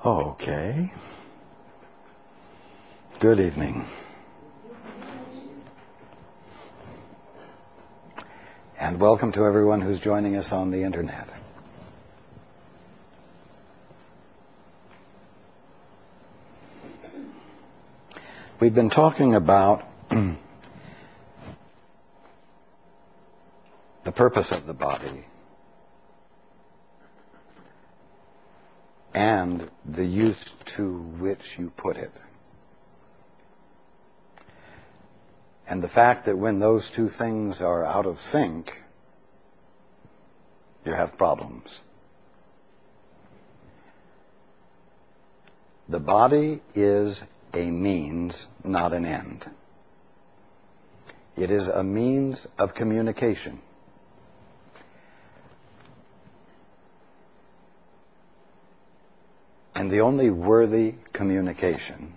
Okay. Good evening. And welcome to everyone who's joining us on the internet. We've been talking about the purpose of the body and the use to which you put it. And the fact that when those two things are out of sync, you have problems. The body is a means, not an end. It is a means of communication. And the only worthy communication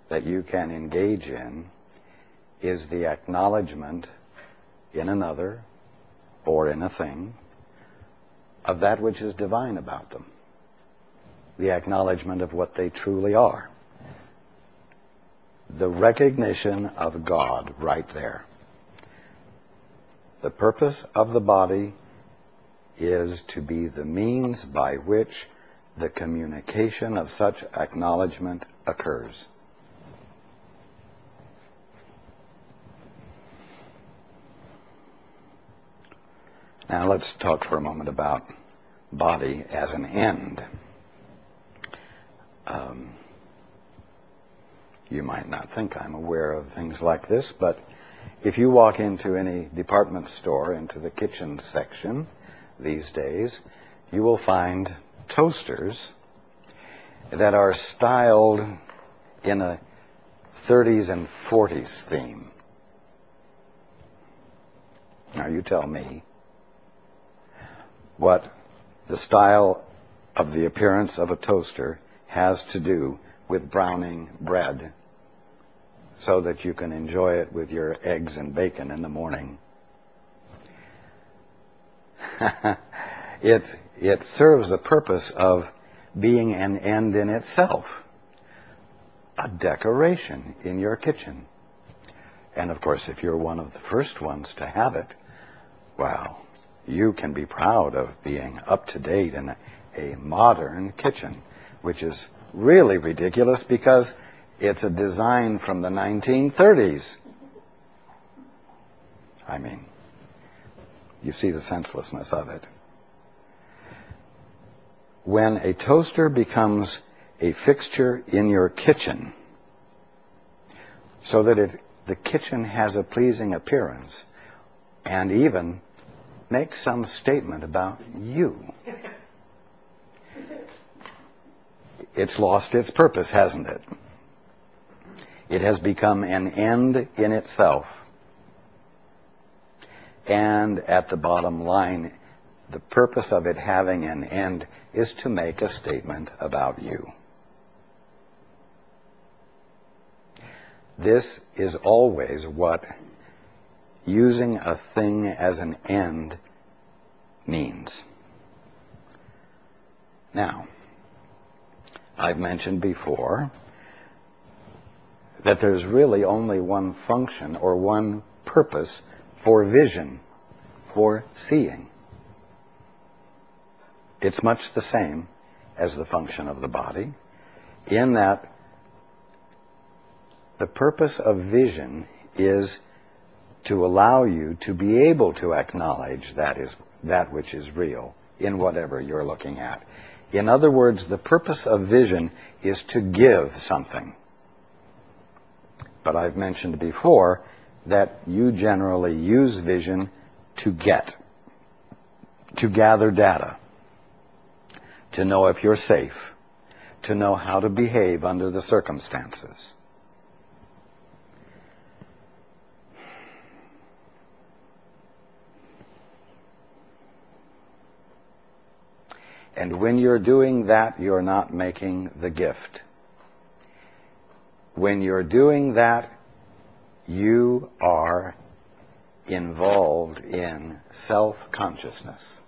that you can engage in is the acknowledgement in another or in a thing of that which is divine about them. The acknowledgement of what they truly are. The recognition of God right there. The purpose of the body is to be the means by which the communication of such acknowledgement occurs. Now let's talk for a moment about body as an end. You might not think I'm aware of things like this, but if you walk into any department store, into the kitchen section these days, you will find toasters that are styled in a 30s and 40s theme. Now you tell me what the style of the appearance of a toaster has to do with browning bread so that you can enjoy it with your eggs and bacon in the morning. It serves the purpose of being an end in itself, a decoration in your kitchen. And of course, if you're one of the first ones to have it, well, you can be proud of being up to date in a modern kitchen, which is really ridiculous because it's a design from the 1930s. I mean, you see the senselessness of it. When a toaster becomes a fixture in your kitchen, so that the kitchen has a pleasing appearance, and even makes some statement about you, it's lost its purpose, hasn't it? It has become an end in itself. And at the bottom line, the purpose of it having an end is to make a statement about you. This is always what using a thing as an end means. Now, I've mentioned before that there's really only one function or one purpose for vision, for seeing. It's much the same as the function of the body, in that the purpose of vision is to allow you to be able to acknowledge that which is real in whatever you're looking at. In other words, the purpose of vision is to give something. But I've mentioned before that you generally use vision to get, to gather data, to know if you're safe, to know how to behave under the circumstances. And when you're doing that, you're not making the gift. When you're doing that, you are involved in self-consciousness.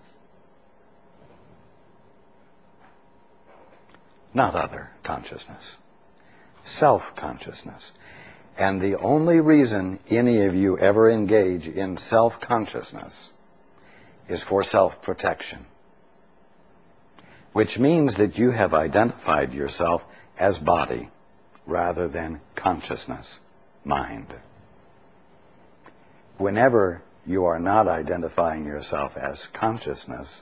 not other consciousness. Self-consciousness. And the only reason any of you ever engage in self-consciousness is for self-protection, which means that you have identified yourself as body rather than consciousness, mind. Whenever you are not identifying yourself as consciousness,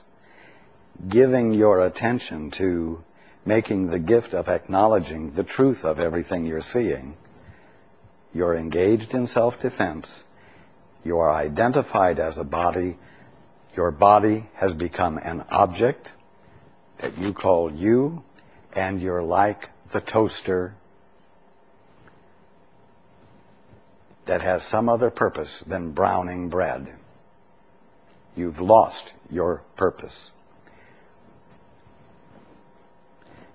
giving your attention to making the gift of acknowledging the truth of everything you're seeing, you're engaged in self-defense, you are identified as a body, your body has become an object that you call you, and you're like the toaster that has some other purpose than browning bread. You've lost your purpose.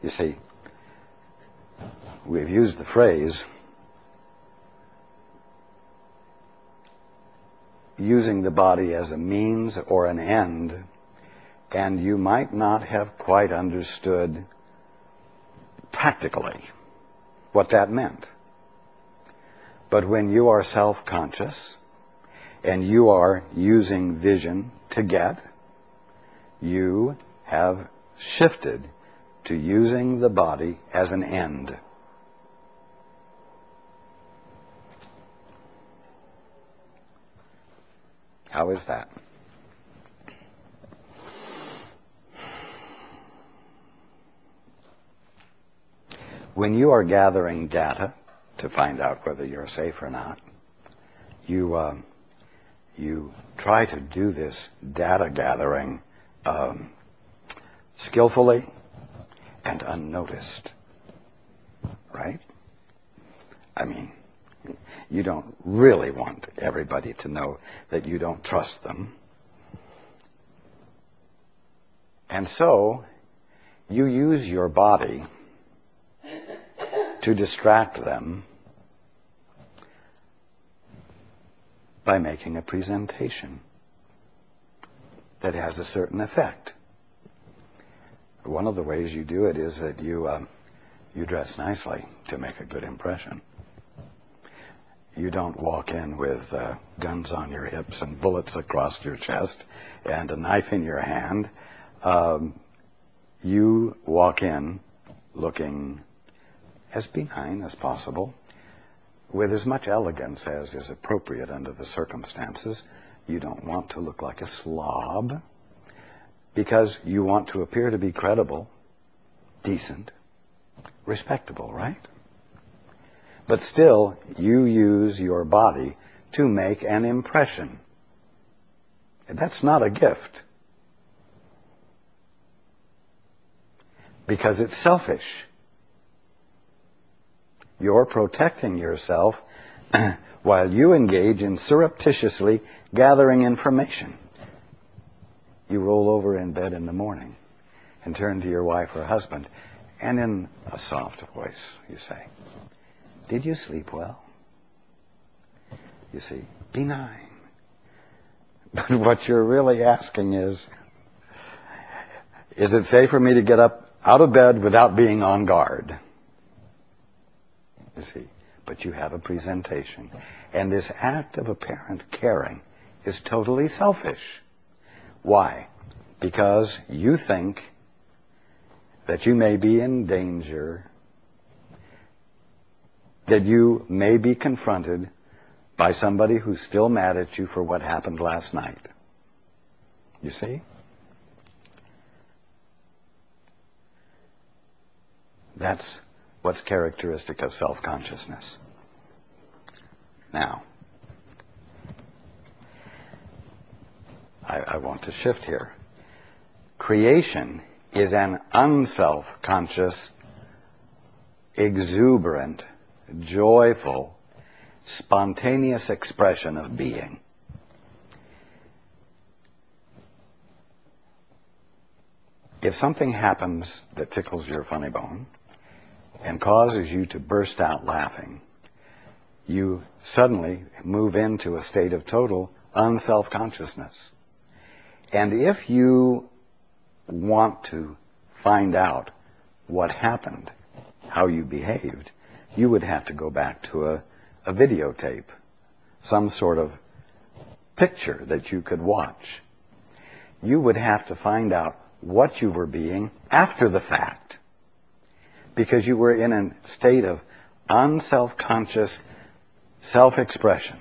You see, we've used the phrase using the body as a means or an end, and you might not have quite understood practically what that meant. But when you are self-conscious and you are using vision to get, you have shifted to using the body as an end. How is that? When you are gathering data to find out whether you're safe or not, you try to do this data gathering skillfully and unnoticed, right? I mean, you don't really want everybody to know that you don't trust them. And so, you use your body to distract them by making a presentation that has a certain effect. One of the ways you do it is that you dress nicely to make a good impression. You don't walk in with guns on your hips and bullets across your chest and a knife in your hand. You walk in looking as benign as possible, with as much elegance as is appropriate under the circumstances. You don't want to look like a slob, because you want to appear to be credible, decent, respectable, right? But still, you use your body to make an impression. And that's not a gift, because it's selfish. You're protecting yourself while you engage in surreptitiously gathering information. You roll over in bed in the morning and turn to your wife or husband, and in a soft voice you say, "Did you sleep well?" You see, benign. But what you're really asking is it safe for me to get up out of bed without being on guard? You see, but you have a presentation. And this act of apparent caring is totally selfish. Why? Because you think that you may be in danger, that you may be confronted by somebody who's still mad at you for what happened last night. You see? That's what's characteristic of self-consciousness. Now, I want to shift here. Creation is an unself-conscious, exuberant, joyful, spontaneous expression of being. If something happens that tickles your funny bone and causes you to burst out laughing, you suddenly move into a state of total unself-consciousness. And if you want to find out what happened, how you behaved, you would have to go back to a videotape, some sort of picture that you could watch. You would have to find out what you were being after the fact, because you were in a state of unselfconscious self-expression.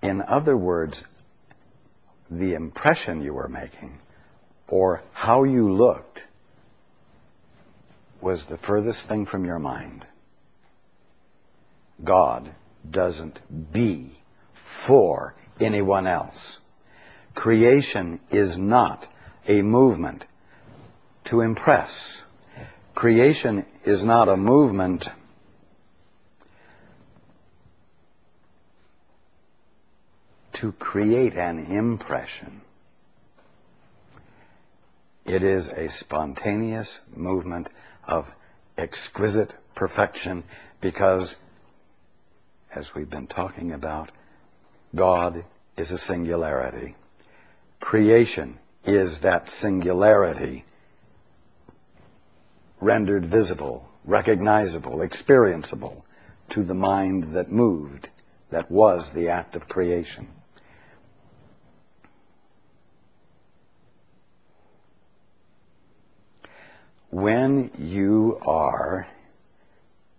In other words, the impression you were making, or how you looked, was the furthest thing from your mind. God doesn't be for anyone else. Creation is not a movement to impress. Creation is not a movement to create an impression. It is a spontaneous movement of exquisite perfection because, as we've been talking about, God is a singularity. Creation is that singularity rendered visible, recognizable, experienceable to the mind that moved, that was the act of creation. When you are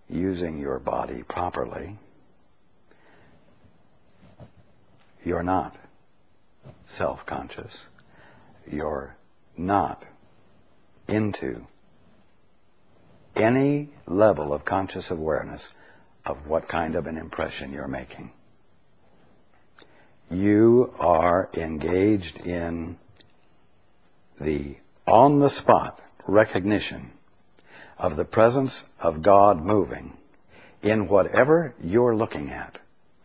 using your body properly, you're not self-conscious. You're not into any level of conscious awareness of what kind of an impression you're making. You are engaged in the on-the-spot recognition of the presence of God moving in whatever you're looking at,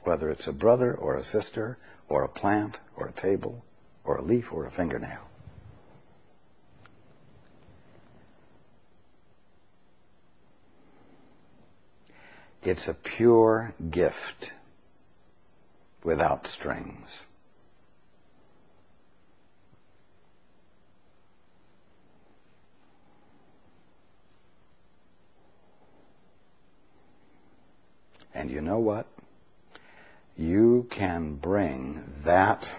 whether it's a brother or a sister or a plant or a table or a leaf or a fingernail. It's a pure gift without strings. And you know what? You can bring that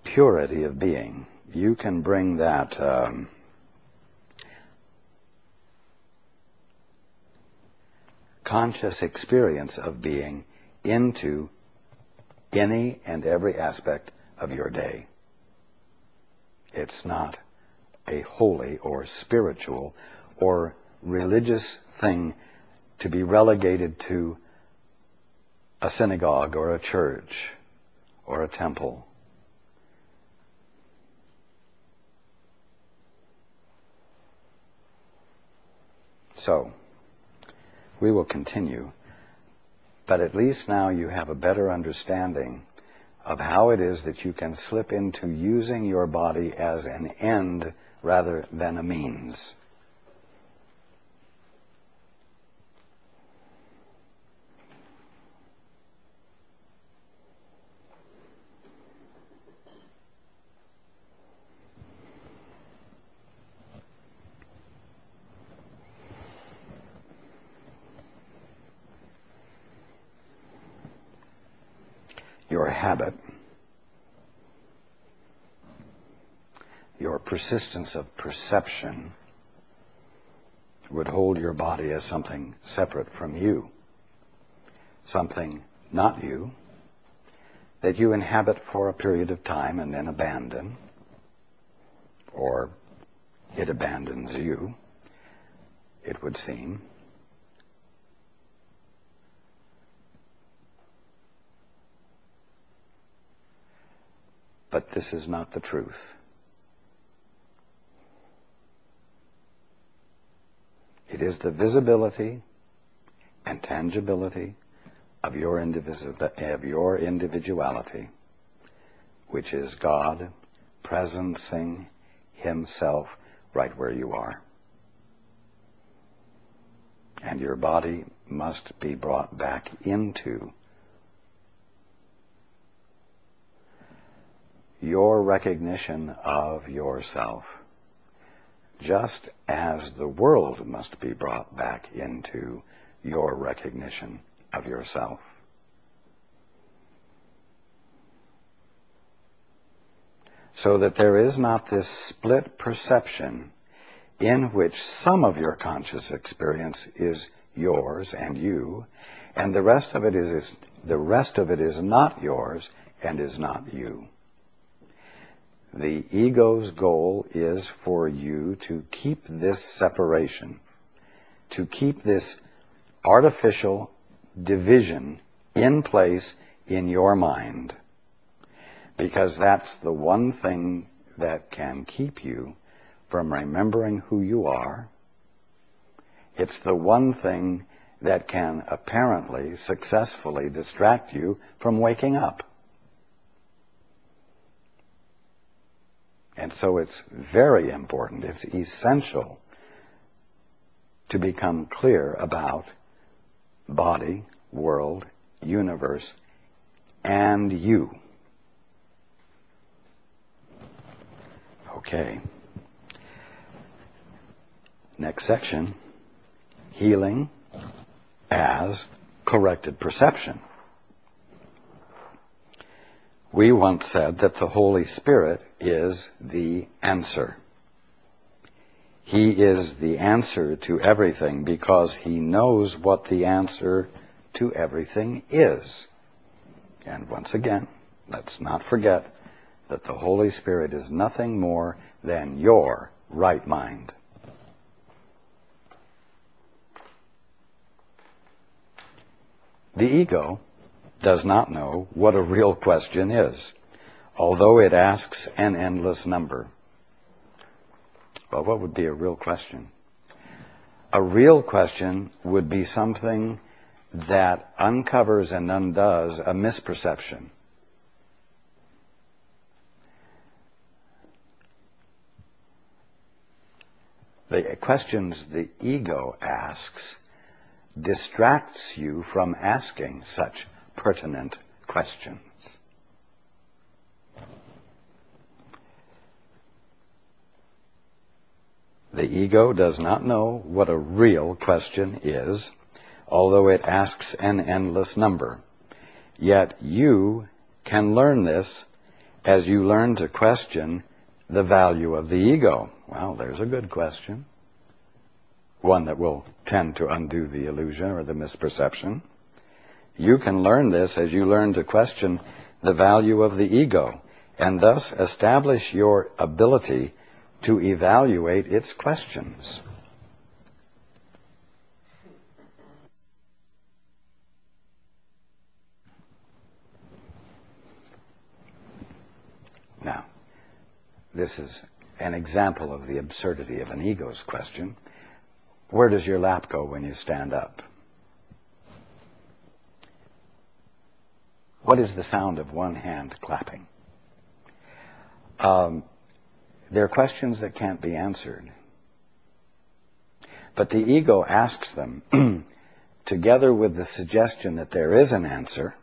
purity of being, you can bring that conscious experience of being into any and every aspect of your day. It's not a holy or spiritual or religious thing to be relegated to a synagogue or a church or a temple. So, we will continue, but at least now you have a better understanding of how it is that you can slip into using your body as an end rather than a means. Your habit, your persistence of perception would hold your body as something separate from you, something not you, that you inhabit for a period of time and then abandon, or it abandons you, it would seem. But this is not the truth. It is the visibility and tangibility of your individuality, which is God presencing Himself right where you are. And your body must be brought back into your recognition of yourself, just as the world must be brought back into your recognition of yourself. So that there is not this split perception in which some of your conscious experience is yours and you, and the rest of it is not yours and is not you. The ego's goal is for you to keep this separation, to keep this artificial division in place in your mind, because that's the one thing that can keep you from remembering who you are. It's the one thing that can apparently successfully distract you from waking up. And so it's very important, it's essential to become clear about body, world, universe, and you. Okay. Next section, healing as corrected perception. We once said that the Holy Spirit is the answer. He is the answer to everything because he knows what the answer to everything is. And once again, let's not forget that the Holy Spirit is nothing more than your right mind. The ego does not know what a real question is, although it asks an endless number. Well, what would be a real question? A real question would be something that uncovers and undoes a misperception. The questions the ego asks distracts you from asking such pertinent questions. The ego does not know what a real question is, although it asks an endless number. Yet you can learn this as you learn to question the value of the ego. Well, there's a good question. One that will tend to undo the illusion or the misperception. You can learn this as you learn to question the value of the ego, and thus establish your ability to evaluate its questions. Now, this is an example of the absurdity of an ego's question. Where does your lap go when you stand up? What is the sound of one hand clapping? They're questions that can't be answered. But the ego asks them together with the suggestion that there is an answer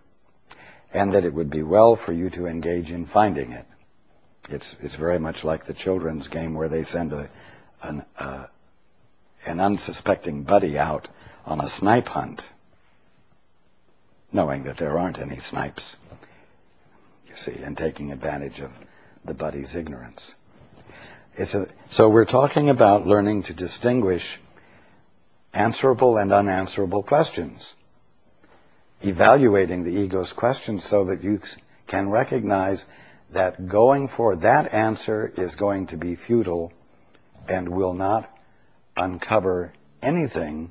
and that it would be well for you to engage in finding it. It's very much like the children's game where they send an unsuspecting buddy out on a snipe hunt, knowing that there aren't any snipes, you see, and taking advantage of the buddy's ignorance. So we're talking about learning to distinguish answerable and unanswerable questions, evaluating the ego's questions so that you can recognize that going for that answer is going to be futile and will not uncover anything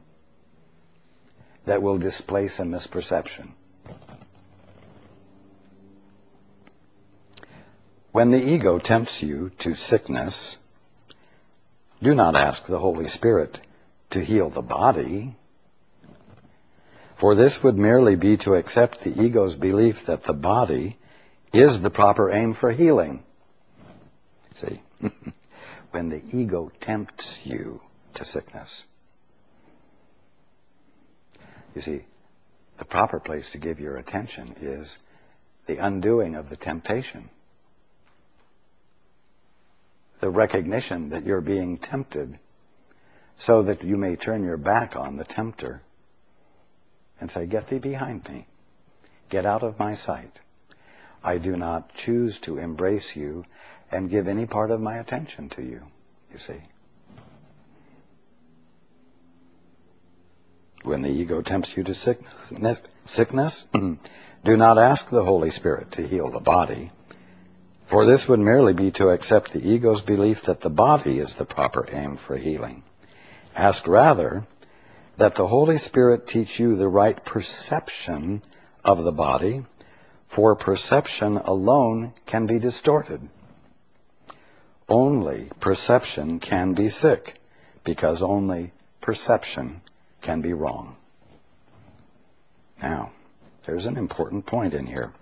that will displace a misperception. When the ego tempts you to sickness, do not ask the Holy Spirit to heal the body, for this would merely be to accept the ego's belief that the body is the proper aim for healing. See, when the ego tempts you to sickness, you see, the proper place to give your attention is the undoing of the temptation. the recognition that you're being tempted, so that you may turn your back on the tempter and say, "Get thee behind me. Get out of my sight. I do not choose to embrace you and give any part of my attention to you," you see. When the ego tempts you to sickness, do not ask the Holy Spirit to heal the body, for this would merely be to accept the ego's belief that the body is the proper aim for healing. Ask rather that the Holy Spirit teach you the right perception of the body, for perception alone can be distorted. Only perception can be sick, because only perception can be wrong. Now, there's an important point in here.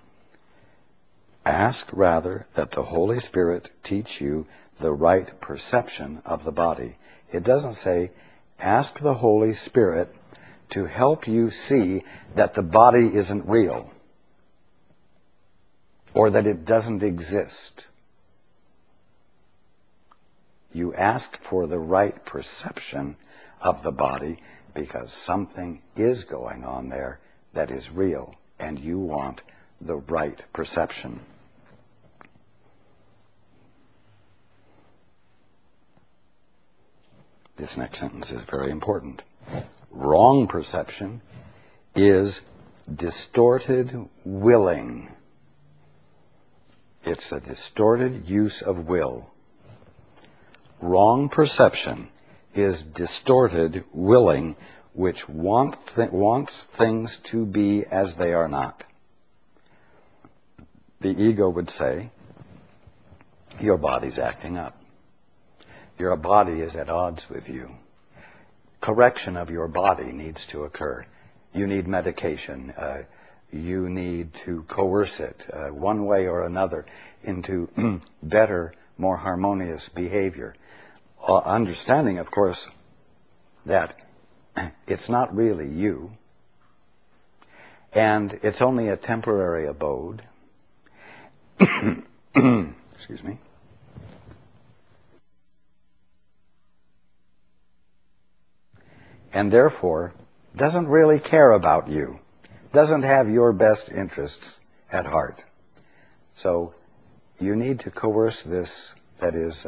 Ask rather that the Holy Spirit teach you the right perception of the body. It doesn't say, ask the Holy Spirit to help you see that the body isn't real, or that it doesn't exist. You ask for the right perception of the body because something is going on there that is real, and you want the right perception. This next sentence is very important. Wrong perception is distorted willing. It's a distorted use of will. Wrong perception is distorted willing, which wants things to be as they are not. The ego would say, your body's acting up. Your body is at odds with you. Correction of your body needs to occur. You need medication. You need to coerce it one way or another into better, more harmonious behavior. Understanding, of course, that it's not really you, and it's only a temporary abode. Excuse me. And therefore doesn't really care about you, doesn't have your best interests at heart. So you need to coerce this that is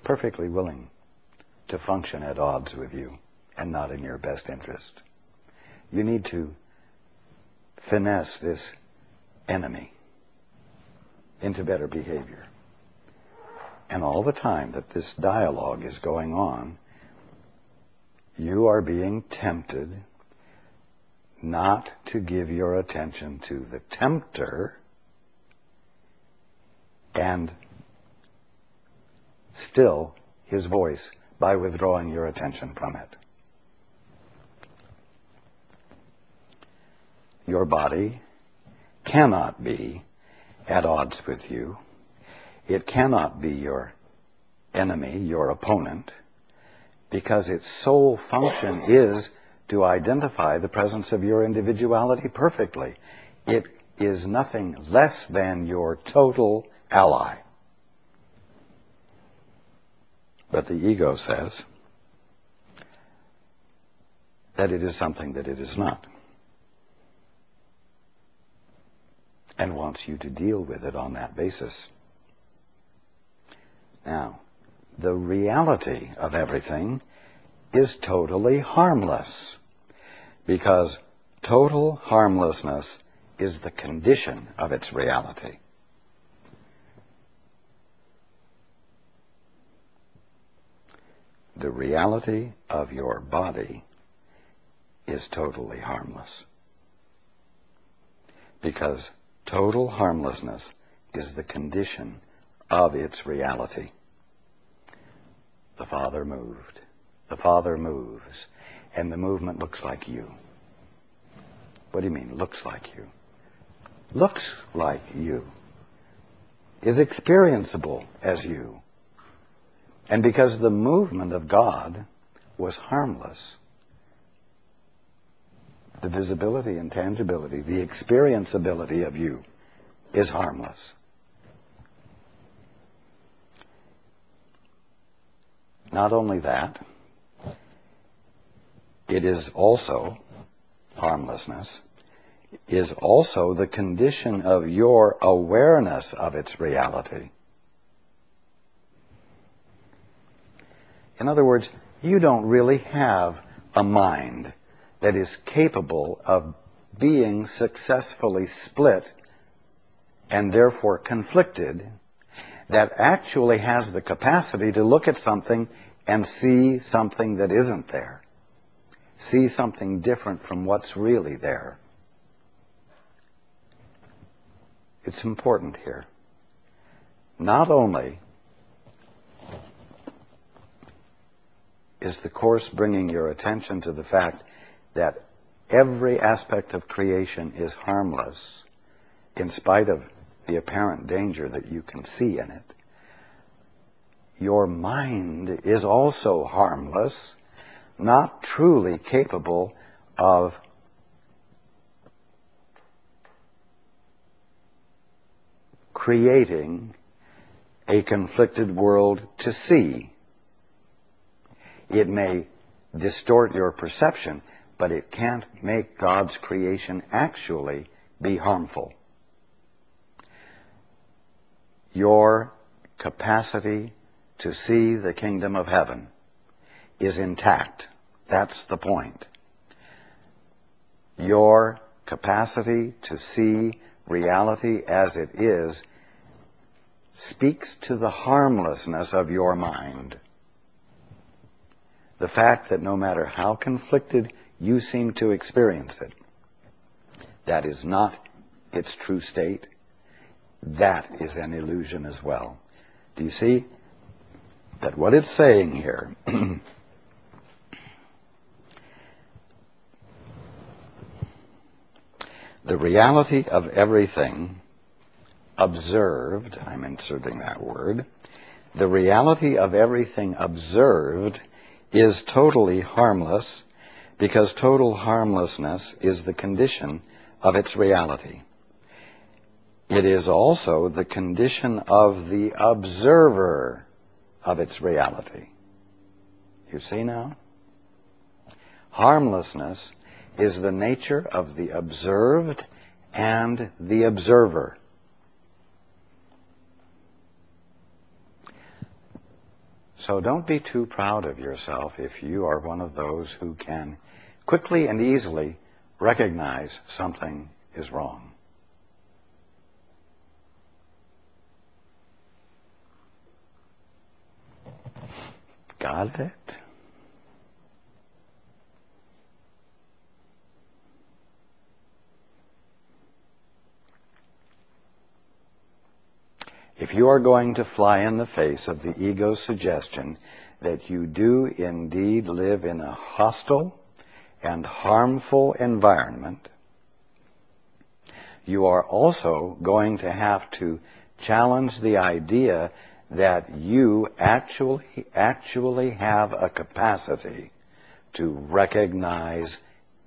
perfectly willing to function at odds with you and not in your best interest. You need to finesse this enemy into better behavior. And all the time that this dialogue is going on, you are being tempted not to give your attention to the tempter and still his voice by withdrawing your attention from it. Your body cannot be at odds with you. It cannot be your enemy, your opponent, because its sole function is to identify the presence of your individuality perfectly. It is nothing less than your total ally. But the ego says that it is something that it is not, and wants you to deal with it on that basis. Now, the reality of everything is totally harmless, because total harmlessness is the condition of its reality. The reality of your body is totally harmless, because total harmlessness is the condition of its reality. The Father moved. The Father moves. And the movement looks like you. What do you mean, looks like you? Looks like you. Is experienceable as you. And because the movement of God was harmless, the visibility and tangibility, the experienceability of you is harmless. Not only that, it is also, harmlessness, is also the condition of your awareness of its reality. In other words, you don't really have a mind that is capable of being successfully split and therefore conflicted, that actually has the capacity to look at something and see something that isn't there. See something different from what's really there. It's important here. Not only is the Course bringing your attention to the fact that every aspect of creation is harmless, in spite of the apparent danger that you can see in it. Your mind is also harmless, not truly capable of creating a conflicted world to see. It may distort your perception, but it can't make God's creation actually be harmful. Your capacity to see the kingdom of heaven is intact. That's the point. Your capacity to see reality as it is speaks to the harmlessness of your mind. The fact that no matter how conflicted you seem to experience it, that is not its true state. That is an illusion as well. Do you see that what it's saying here the reality of everything observed, I'm inserting that word, the reality of everything observed is totally harmless, because total harmlessness is the condition of its reality. It is also the condition of the observer of its reality. You see now? Harmlessness is the nature of the observed and the observer. So don't be too proud of yourself if you are one of those who can quickly and easily recognize something is wrong. Got it? If you are going to fly in the face of the ego's suggestion that you do indeed live in a hostile and harmful environment, you are also going to have to challenge the idea that you actually have a capacity to recognize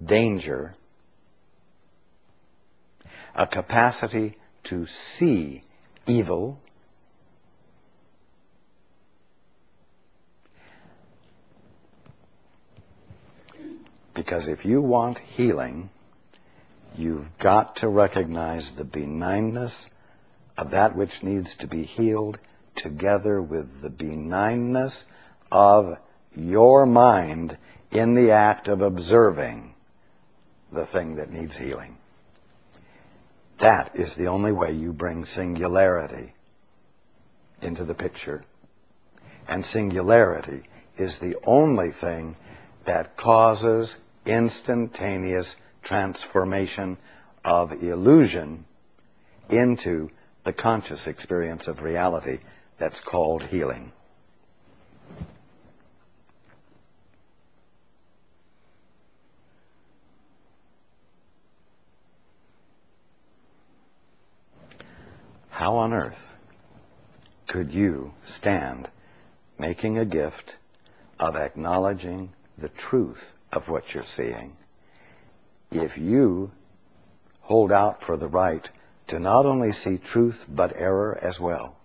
danger, a capacity to see evil, because if you want healing, you've got to recognize the benignness of that which needs to be healed, together with the benignness of your mind in the act of observing the thing that needs healing. That is the only way you bring singularity into the picture. And singularity is the only thing that causes instantaneous transformation of illusion into the conscious experience of reality that's called healing. How on earth could you stand making a gift of acknowledging the truth of what you're seeing if you hold out for the right to not only see truth but error as well?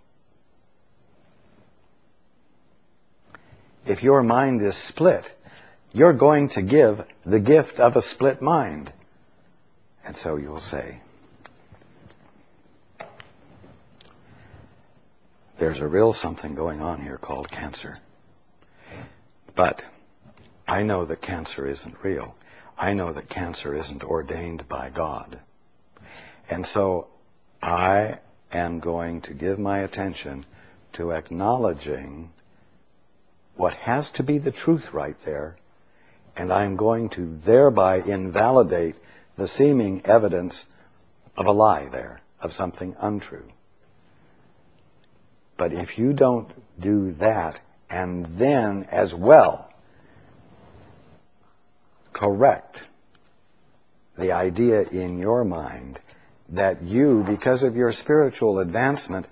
If your mind is split, you're going to give the gift of a split mind. And so you'll say, there's a real something going on here called cancer. But I know that cancer isn't real. I know that cancer isn't ordained by God. And so I am going to give my attention to acknowledging what has to be the truth right there, and I'm going to thereby invalidate the seeming evidence of a lie there, of something untrue. But if you don't do that, and then as well correct the idea in your mind that you, because of your spiritual advancement,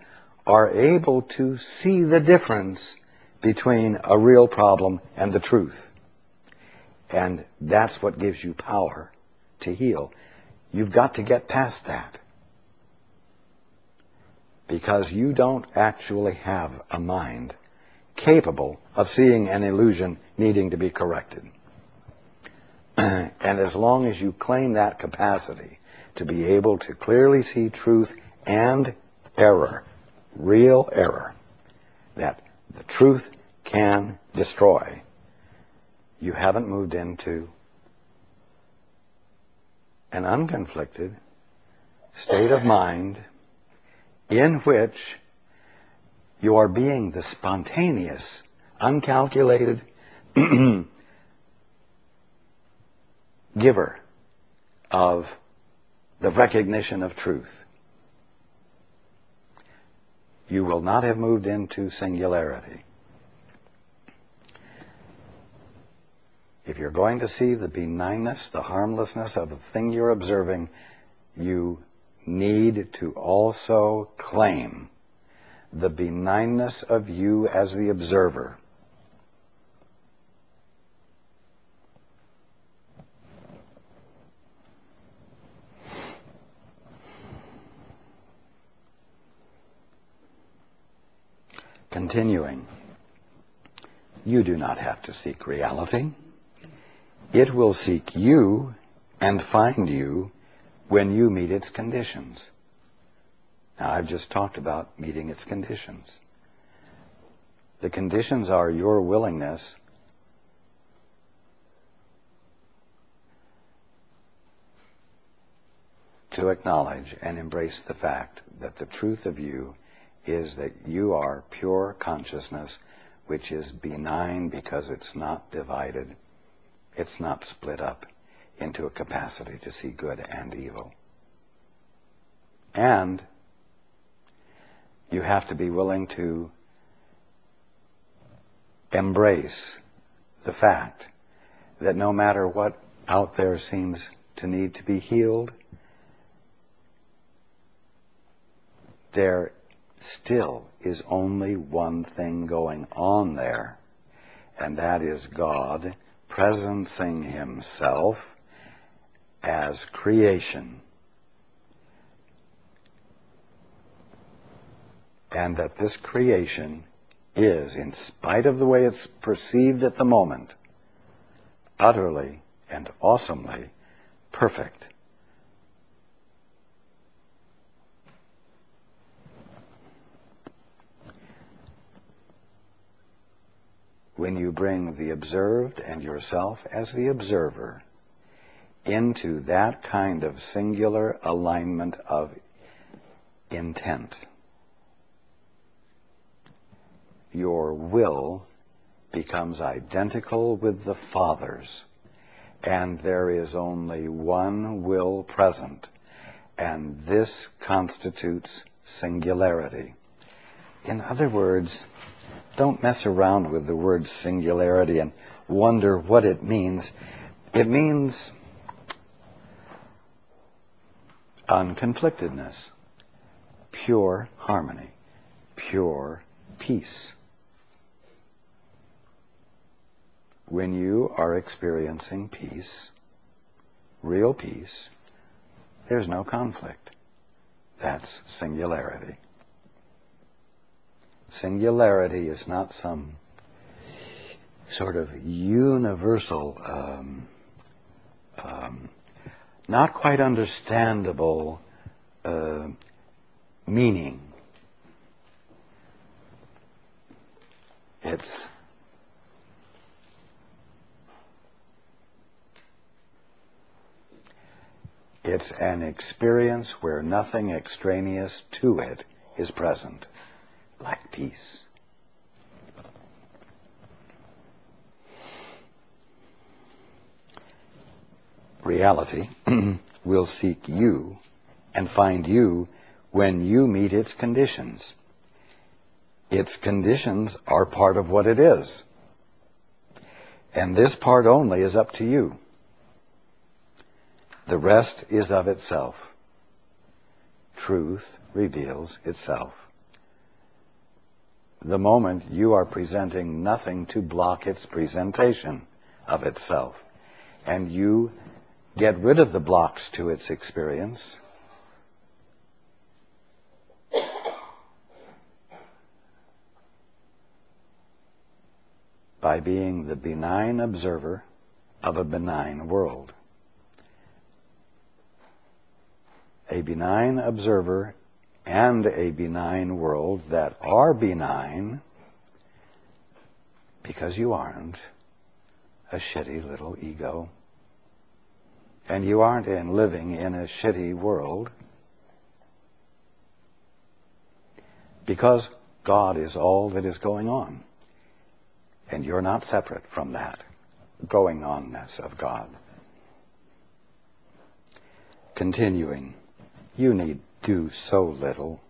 are able to see the difference between a real problem and the truth. And that's what gives you power to heal. You've got to get past that. Because you don't actually have a mind capable of seeing an illusion needing to be corrected. And as long as you claim that capacity to be able to clearly see truth and error, real error, that the truth can destroy, you haven't moved into an unconflicted state of mind in which you are being the spontaneous, uncalculated giver of the recognition of truth. You will not have moved into singularity. If you're going to see the benignness, the harmlessness of the thing you're observing, you need to also claim the benignness of you as the observer. Continuing, you do not have to seek reality. It will seek you and find you when you meet its conditions. Now, I've just talked about meeting its conditions. The conditions are your willingness to acknowledge and embrace the fact that the truth of you is that you are pure consciousness, which is benign because it's not divided, it's not split up into a capacity to see good and evil. And you have to be willing to embrace the fact that no matter what out there seems to need to be healed, there still is only one thing going on there, and that is God presencing himself as creation. And that this creation is, in spite of the way it's perceived at the moment, utterly and awesomely perfect. When you bring the observed and yourself as the observer into that kind of singular alignment of intent, your will becomes identical with the Father's, and there is only one will present, and this constitutes singularity. In other words, don't mess around with the word singularity and wonder what it means. It means unconflictedness, pure harmony, pure peace. When you are experiencing peace, real peace, there's no conflict. That's singularity. Singularity is not some sort of universal, not quite understandable meaning. It's an experience where nothing extraneous to it is present, like peace. Reality will seek you and find you when you meet its conditions. Its conditions are part of what it is. And this part only is up to you. The rest is of itself. Truth reveals itself. The moment you are presenting nothing to block its presentation of itself, and you get rid of the blocks to its experience, by being the benign observer of a benign world. A benign observer and a benign world that are benign because you aren't a shitty little ego. And you aren't living in a shitty world because God is all that is going on. And you're not separate from that going-onness of God. Continuing, you need do so little,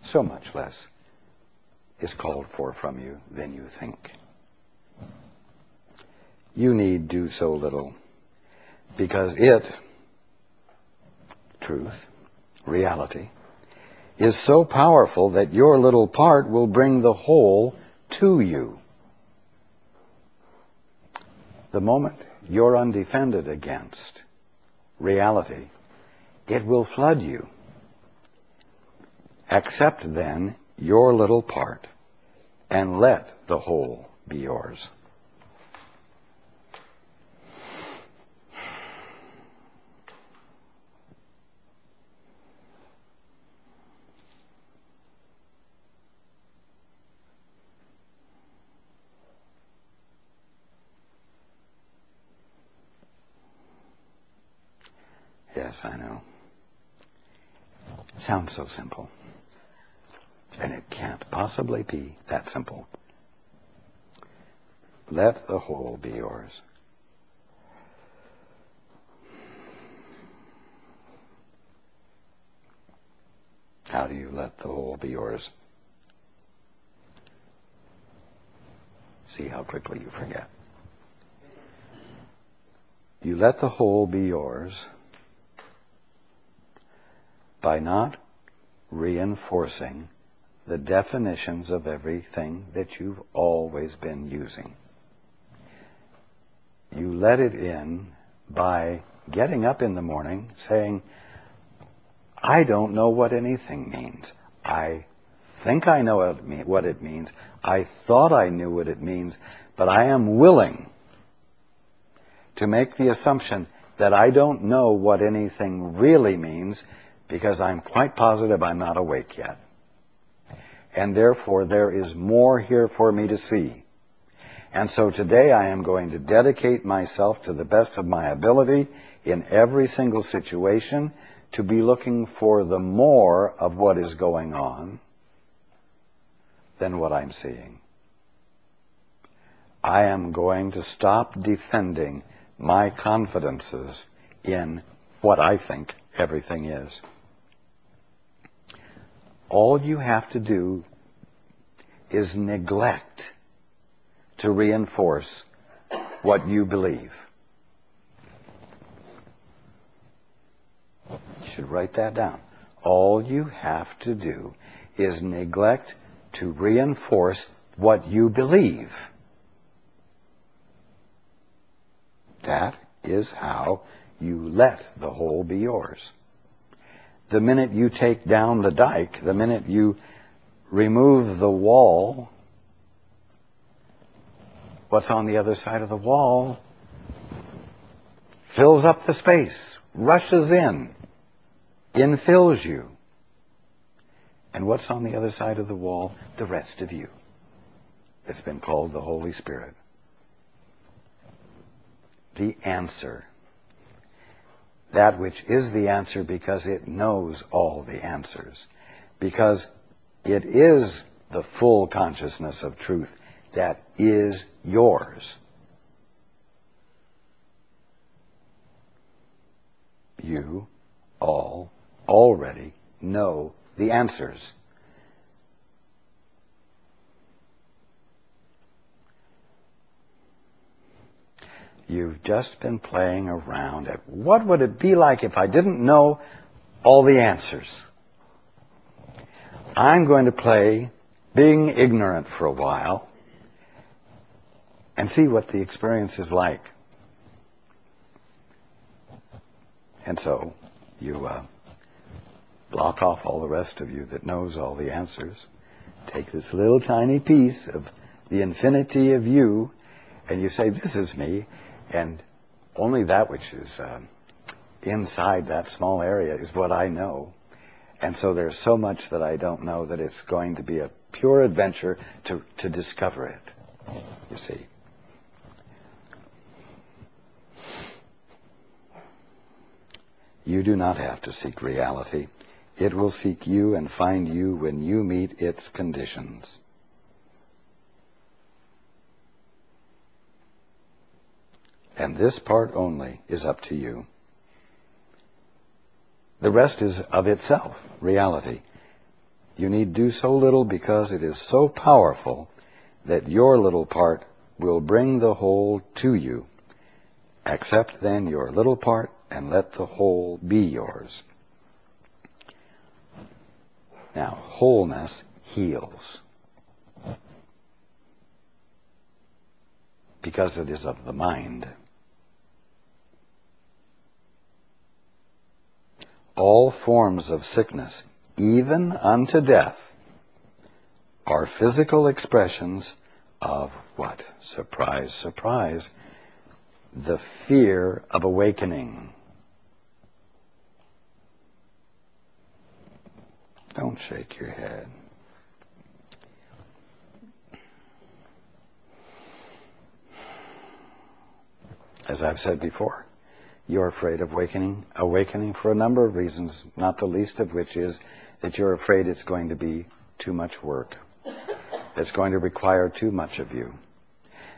so much less is called for from you than you think. You need do so little because it, truth, reality, is so powerful that your little part will bring the whole to you. The moment you're undefended against reality, it will flood you. Accept then your little part and let the whole be yours. Yes, I know. Sounds so simple. And it can't possibly be that simple. Let the whole be yours. How do you let the whole be yours? See how quickly you forget. You let the whole be yours by not reinforcing the definitions of everything that you've always been using. You let it in by getting up in the morning saying, I don't know what anything means. I think I know what it means. I thought I knew what it means, but I am willing to make the assumption that I don't know what anything really means because I'm quite positive I'm not awake yet. And therefore there is more here for me to see. And so today I am going to dedicate myself to the best of my ability in every single situation to be looking for the more of what is going on than what I'm seeing. I am going to stop defending my confidences in what I think everything is. All you have to do is neglect to reinforce what you believe. You should write that down. All you have to do is neglect to reinforce what you believe. That is how you let the whole be yours. The minute you take down the dike, the minute you remove the wall, what's on the other side of the wall fills up the space, rushes in, infills you. And what's on the other side of the wall? The rest of you. It's been called the Holy Spirit. The answer. That which is the answer because it knows all the answers. Because it is the full consciousness of truth that is yours. You all already know the answers. You've just been playing around at what would it be like if I didn't know all the answers. I'm going to play being ignorant for a while and see what the experience is like. And so you block off all the rest of you that knows all the answers. Take this little tiny piece of the infinity of you, and you say, this is me, and only that which is inside that small area is what I know. And so there's so much that I don't know that it's going to be a pure adventure to discover it, you see. You do not have to seek reality. It will seek you and find you when you meet its conditions. And this part only is up to you. The rest is of itself, reality. You need do so little because it is so powerful that your little part will bring the whole to you. Accept then your little part and let the whole be yours. Now, wholeness heals. Because it is of the mind. All forms of sickness, even unto death, are physical expressions of what? Surprise, surprise. The fear of awakening. Don't shake your head. As I've said before, you're afraid of awakening for a number of reasons, not the least of which is that you're afraid it's going to be too much work. It's going to require too much of you.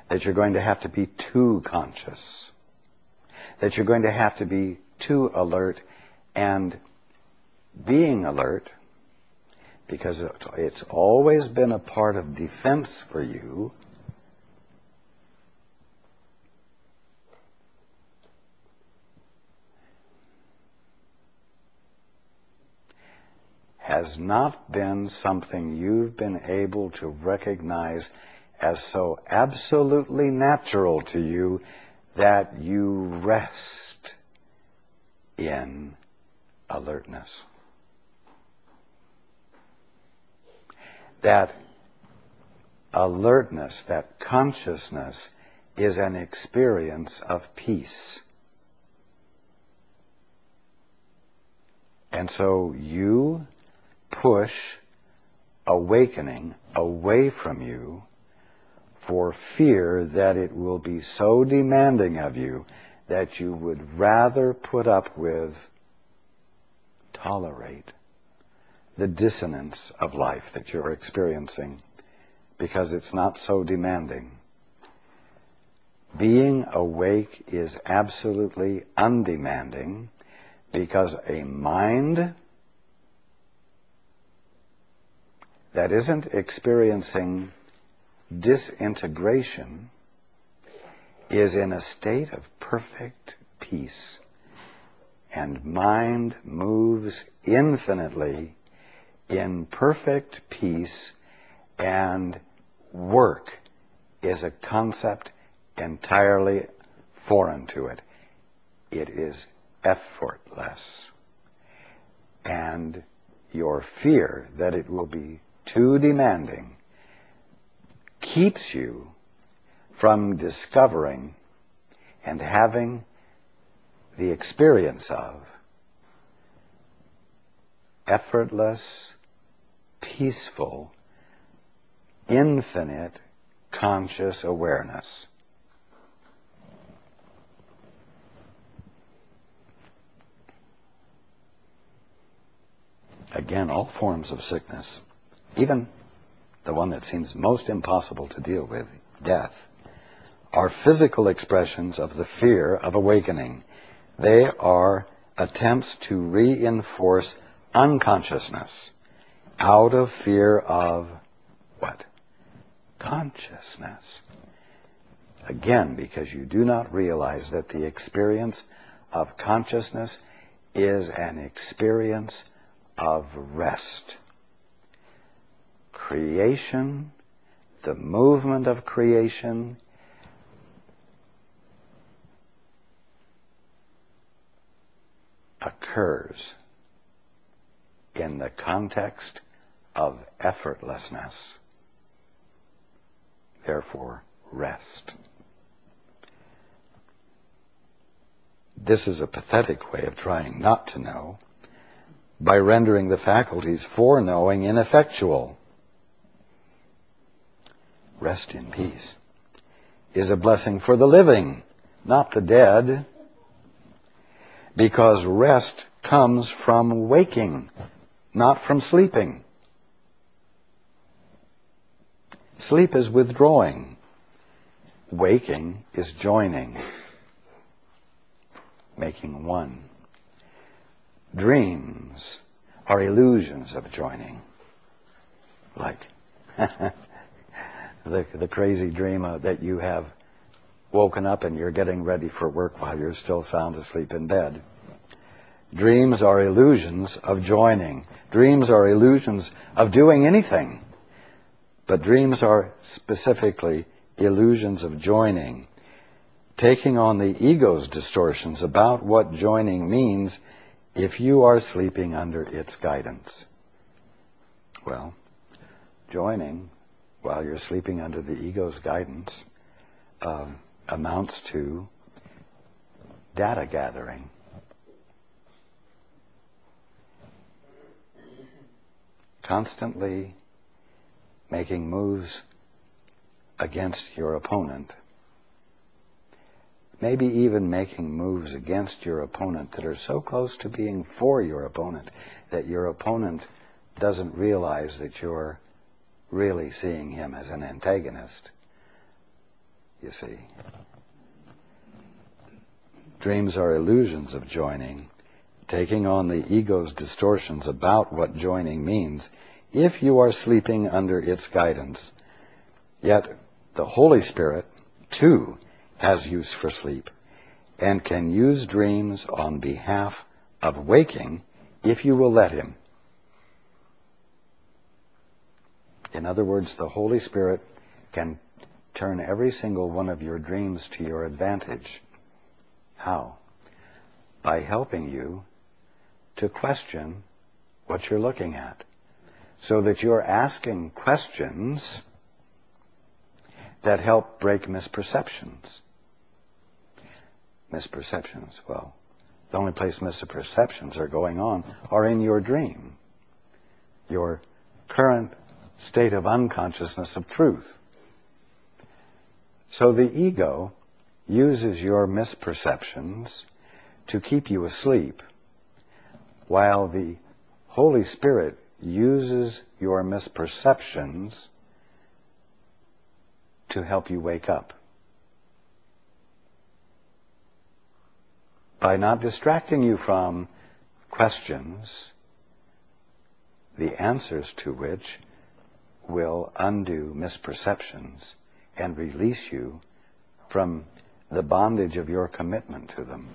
That you're going to have to be too conscious. That you're going to have to be too alert. And being alert, because it's always been a part of defense for you, has not been something you've been able to recognize as so absolutely natural to you that you rest in alertness. That alertness, that consciousness, is an experience of peace. And so you push awakening away from you for fear that it will be so demanding of you that you would rather put up with, tolerate the dissonance of life that you're experiencing because it's not so demanding. Being awake is absolutely undemanding because a mind that isn't experiencing disintegration is in a state of perfect peace. And mind moves infinitely in perfect peace, and work is a concept entirely foreign to it. It is effortless. And your fear that it will be too demanding, keeps you from discovering and having the experience of effortless, peaceful, infinite conscious awareness. Again, all forms of sickness, even the one that seems most impossible to deal with, death, are physical expressions of the fear of awakening. They are attempts to reinforce unconsciousness out of fear of what? Consciousness. Again, because you do not realize that the experience of consciousness is an experience of rest. Creation, the movement of creation, occurs in the context of effortlessness. Therefore, rest. This is a pathetic way of trying not to know, by rendering the faculties for knowing ineffectual. Rest in peace is a blessing for the living, not the dead, because rest comes from waking, not from sleeping. Sleep is withdrawing. Waking is joining, making one. Dreams are illusions of joining, like the crazy dream that you have woken up and you're getting ready for work while you're still sound asleep in bed. Dreams are illusions of joining. Dreams are illusions of doing anything. But dreams are specifically illusions of joining, taking on the ego's distortions about what joining means if you are sleeping under its guidance. Well, joining while you're sleeping under the ego's guidance amounts to data gathering. Constantly making moves against your opponent. Maybe even making moves against your opponent that are so close to being for your opponent that your opponent doesn't realize that you're really seeing him as an antagonist. You see. Dreams are illusions of joining, taking on the ego's distortions about what joining means if you are sleeping under its guidance. Yet the Holy Spirit, too, has use for sleep and can use dreams on behalf of waking if you will let him. In other words, the Holy Spirit can turn every single one of your dreams to your advantage. How? By helping you to question what you're looking at, so that you're asking questions that help break misperceptions. Misperceptions, well, the only place misperceptions are going on are in your dream, your current state of unconsciousness of truth. So the ego uses your misperceptions to keep you asleep, while the Holy Spirit uses your misperceptions to help you wake up. By not distracting you from questions, the answers to which will undo misperceptions and release you from the bondage of your commitment to them.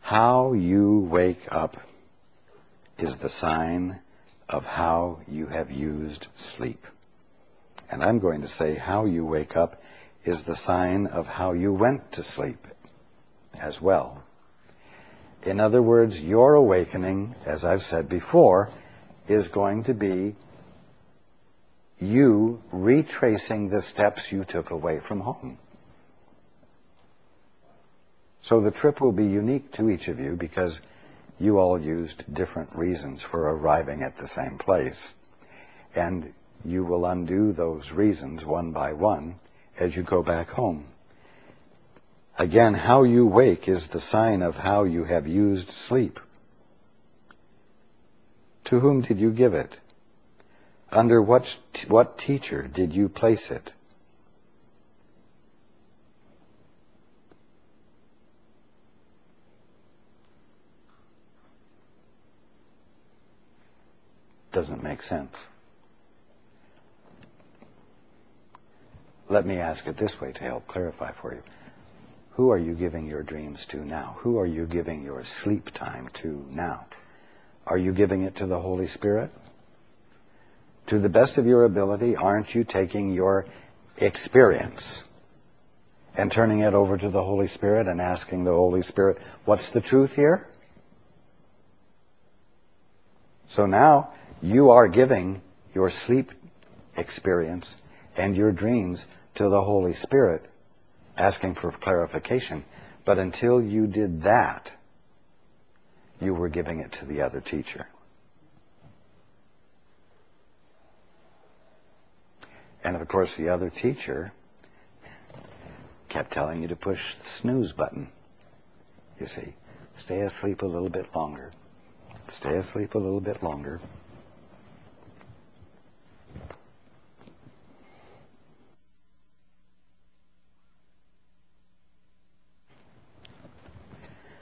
How you wake up is the sign of how you have used sleep. And I'm going to say how you wake up is the sign of how you went to sleep as well. In other words, your awakening, as I've said before, is going to be you retracing the steps you took away from home. So the trip will be unique to each of you because you all used different reasons for arriving at the same place. And you will undo those reasons one by one as you go back home. Again, how you wake is the sign of how you have used sleep. To whom did you give it? Under what teacher did you place it? Doesn't make sense. Let me ask it this way to help clarify for you. Who are you giving your dreams to now? Who are you giving your sleep time to now? Are you giving it to the Holy Spirit? To the best of your ability, aren't you taking your experience and turning it over to the Holy Spirit and asking the Holy Spirit, what's the truth here? So now you are giving your sleep experience and your dreams to the Holy Spirit, asking for clarification. But until you did that, you were giving it to the other teacher. And of course, the other teacher kept telling you to push the snooze button. You see, stay asleep a little bit longer. Stay asleep a little bit longer.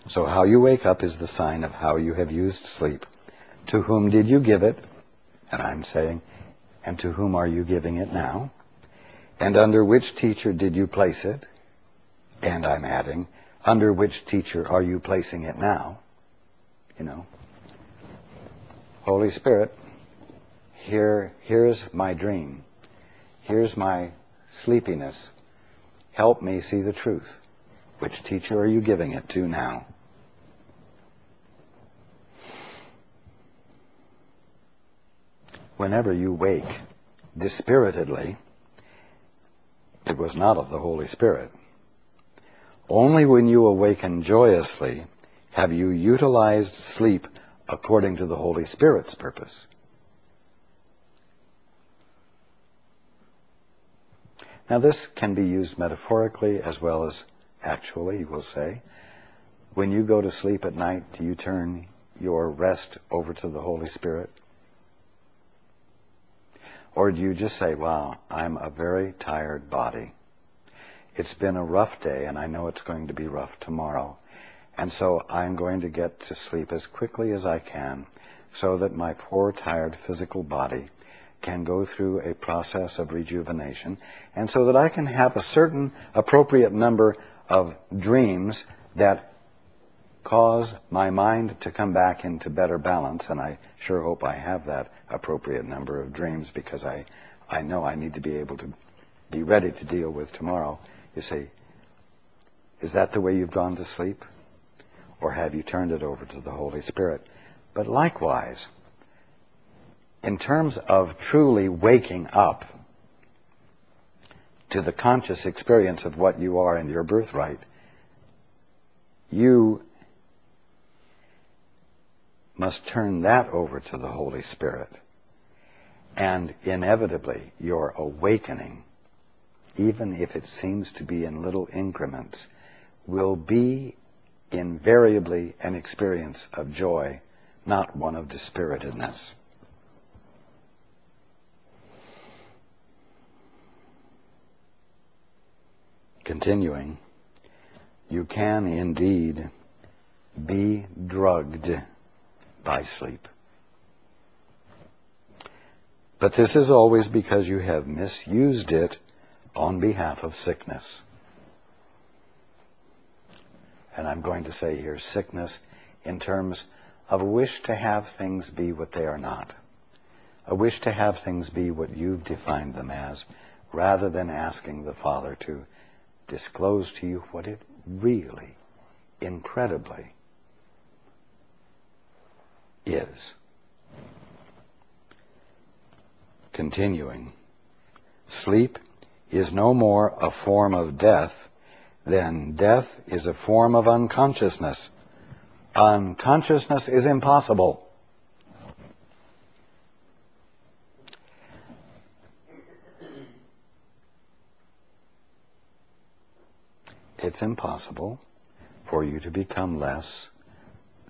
So how you wake up is the sign of how you have used sleep. To whom did you give it? And I'm saying, and to whom are you giving it now? And under which teacher did you place it? And I'm adding, under which teacher are you placing it now? You know, Holy Spirit, here's my dream. Here's my sleepiness. Help me see the truth. Which teacher are you giving it to now? Whenever you wake dispiritedly, it was not of the Holy Spirit. Only when you awaken joyously have you utilized sleep according to the Holy Spirit's purpose. Now this can be used metaphorically as well as actually, we'll say. When you go to sleep at night, do you turn your rest over to the Holy Spirit? Or do you just say, wow, I'm a very tired body. It's been a rough day, and I know it's going to be rough tomorrow. And so I'm going to get to sleep as quickly as I can so that my poor, tired physical body can go through a process of rejuvenation, and so that I can have a certain appropriate number of dreams that cause my mind to come back into better balance. And I sure hope I have that appropriate number of dreams, because I know I need to be able to be ready to deal with tomorrow. You see, is that the way you've gone to sleep? Or have you turned it over to the Holy Spirit? But likewise, in terms of truly waking up to the conscious experience of what you are and your birthright, you must turn that over to the Holy Spirit. And inevitably, your awakening, even if it seems to be in little increments, will be invariably an experience of joy, not one of dispiritedness. Continuing, you can indeed be drugged by sleep. But this is always because you have misused it on behalf of sickness. And I'm going to say here sickness in terms of a wish to have things be what they are not. A wish to have things be what you've defined them as, rather than asking the Father to disclose to you what it really, incredibly, is. Continuing, sleep is no more a form of death than death is a form of unconsciousness. Unconsciousness is impossible. It's impossible for you to become less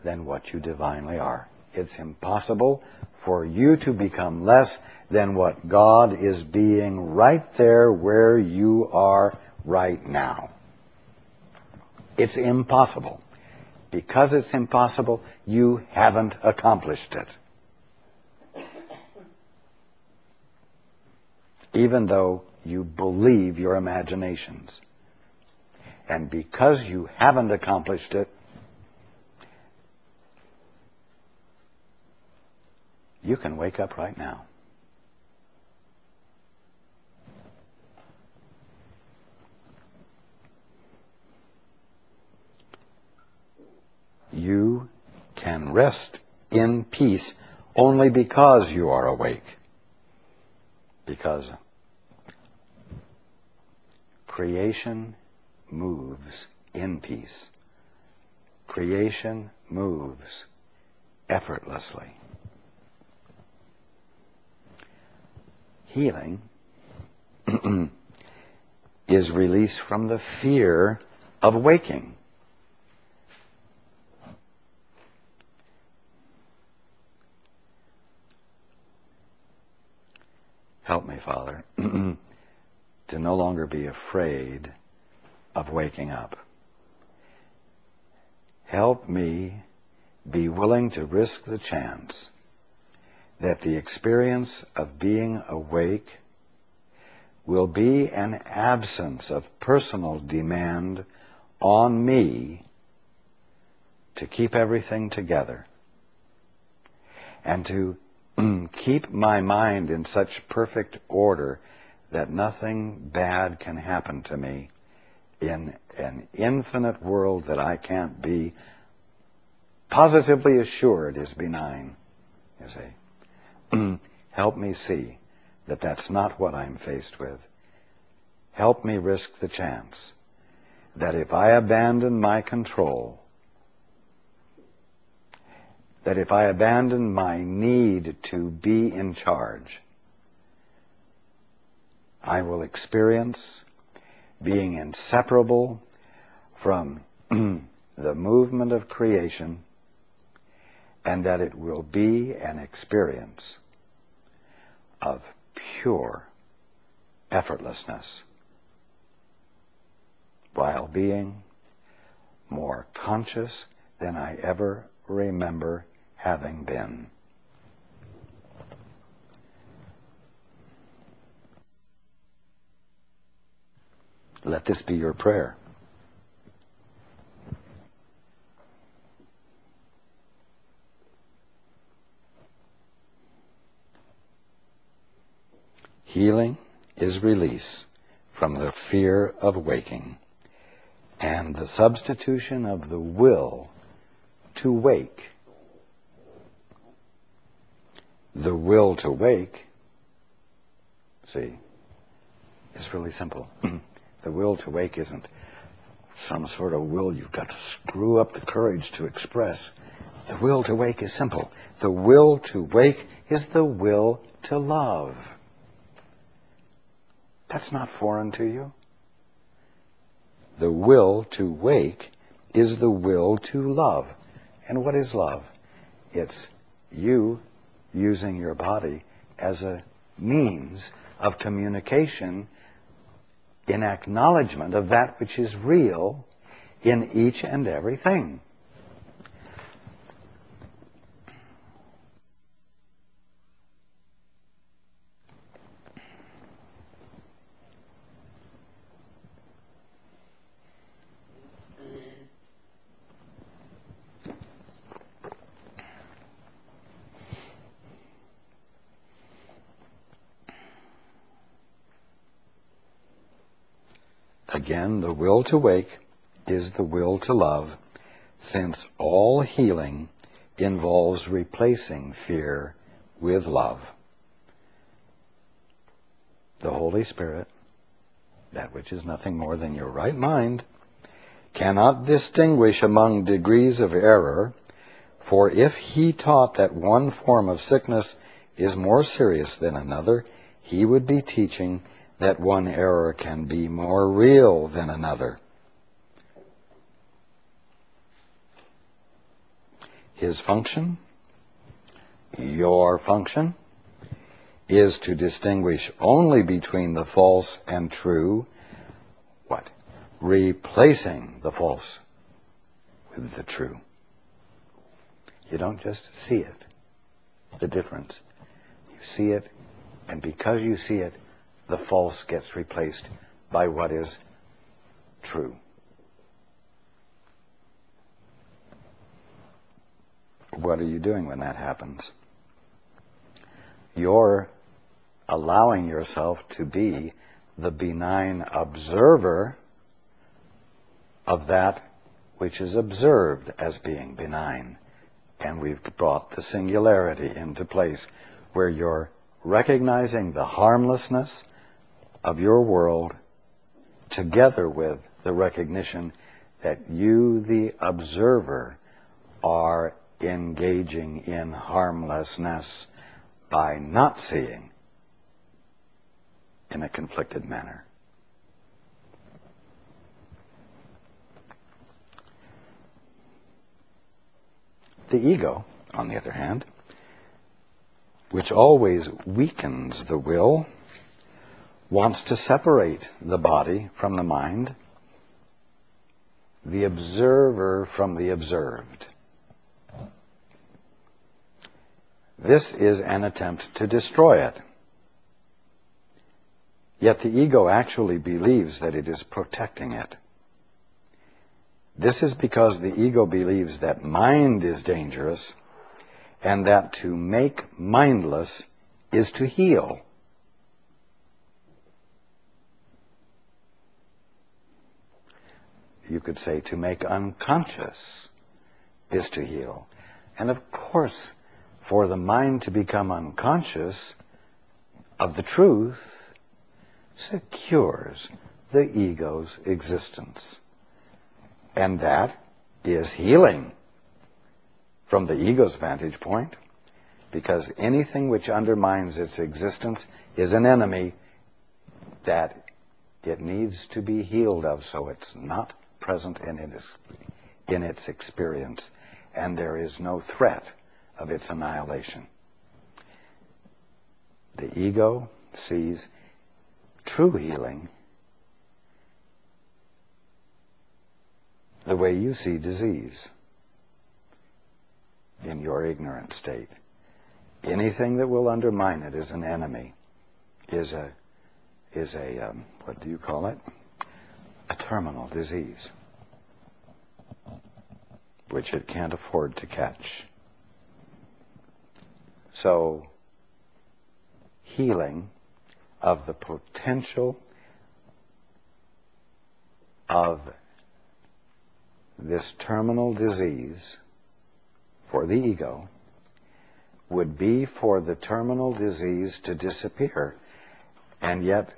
than what you divinely are. It's impossible for you to become less than what God is being right there where you are right now. It's impossible. Because it's impossible, you haven't accomplished it. Even though you believe your imaginations. And because you haven't accomplished it, you can wake up right now. You can rest in peace only because you are awake. Because creation moves in peace. Creation moves effortlessly. Healing is release from the fear of waking. Help me, Father, to no longer be afraid of waking up. Help me be willing to risk the chance that the experience of being awake will be an absence of personal demand on me to keep everything together and to keep my mind in such perfect order that nothing bad can happen to me in an infinite world that I can't be positively assured is benign, you see. Help me see that that's not what I'm faced with. Help me risk the chance that if I abandon my control, that if I abandon my need to be in charge, I will experience being inseparable from the movement of creation, and that it will be an experience of pure effortlessness, while being more conscious than I ever remember having been. Let this be your prayer. Healing is release from the fear of waking and the substitution of the will to wake. The will to wake, see, is really simple. The will to wake isn't some sort of will you've got to screw up the courage to express. The will to wake is simple. The will to wake is the will to love. That's not foreign to you. The will to wake is the will to love. And what is love? It's you using your body as a means of communication in acknowledgement of that which is real in each and everything. Again, the will to wake is the will to love, since all healing involves replacing fear with love. The Holy Spirit, that which is nothing more than your right mind, cannot distinguish among degrees of error, for if he taught that one form of sickness is more serious than another, he would be teaching that one error can be more real than another. His function, your function, is to distinguish only between the false and true. What? Replacing the false with the true. You don't just see it, the difference. You see it, and because you see it, the false gets replaced by what is true. What are you doing when that happens? You're allowing yourself to be the benign observer of that which is observed as being benign. And we've brought the singularity into place, where you're recognizing the harmlessness of your world together with the recognition that you, the observer, are engaging in harmlessness by not seeing in a conflicted manner. The ego, on the other hand, which always weakens the will, wants to separate the body from the mind, the observer from the observed. This is an attempt to destroy it. Yet the ego actually believes that it is protecting it. This is because the ego believes that mind is dangerous, and that to make mindless is to heal. You could say to make unconscious is to heal. And of course, for the mind to become unconscious of the truth secures the ego's existence. And that is healing from the ego's vantage point, because anything which undermines its existence is an enemy that it needs to be healed of, so it's not present in its experience, and there is no threat of its annihilation. The ego sees true healing the way you see disease in your ignorant state. Anything that will undermine it is an enemy, is a what do you call it? A terminal disease, which it can't afford to catch. So, healing of the potential of this terminal disease for the ego would be for the terminal disease to disappear. And yet,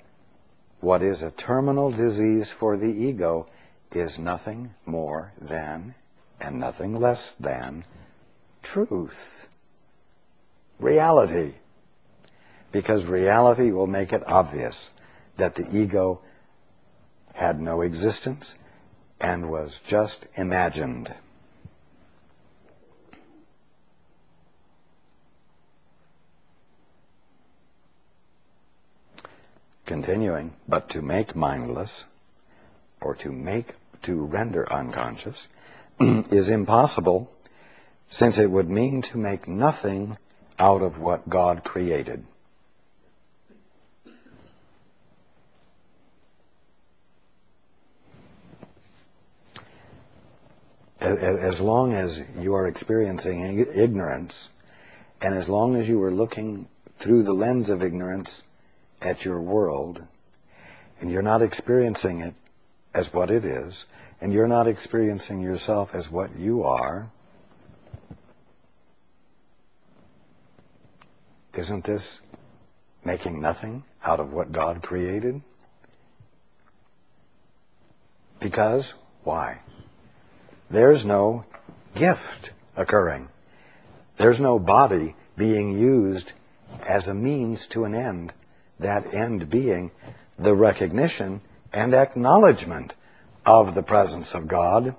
what is a terminal disease for the ego is nothing more than and nothing less than truth. Reality. Because reality will make it obvious that the ego had no existence and was just imagined. Continuing, but to make mindless, or to render unconscious, is impossible, since it would mean to make nothing out of what God created. As long as you are experiencing ignorance, and as long as you are looking through the lens of ignorance at your world, and you're not experiencing it as what it is, and you're not experiencing yourself as what you are, Isn't this making nothing out of what God created? Because, why? There's no gift occurring. There's no body being used as a means to an end, that end being the recognition and acknowledgement of the presence of God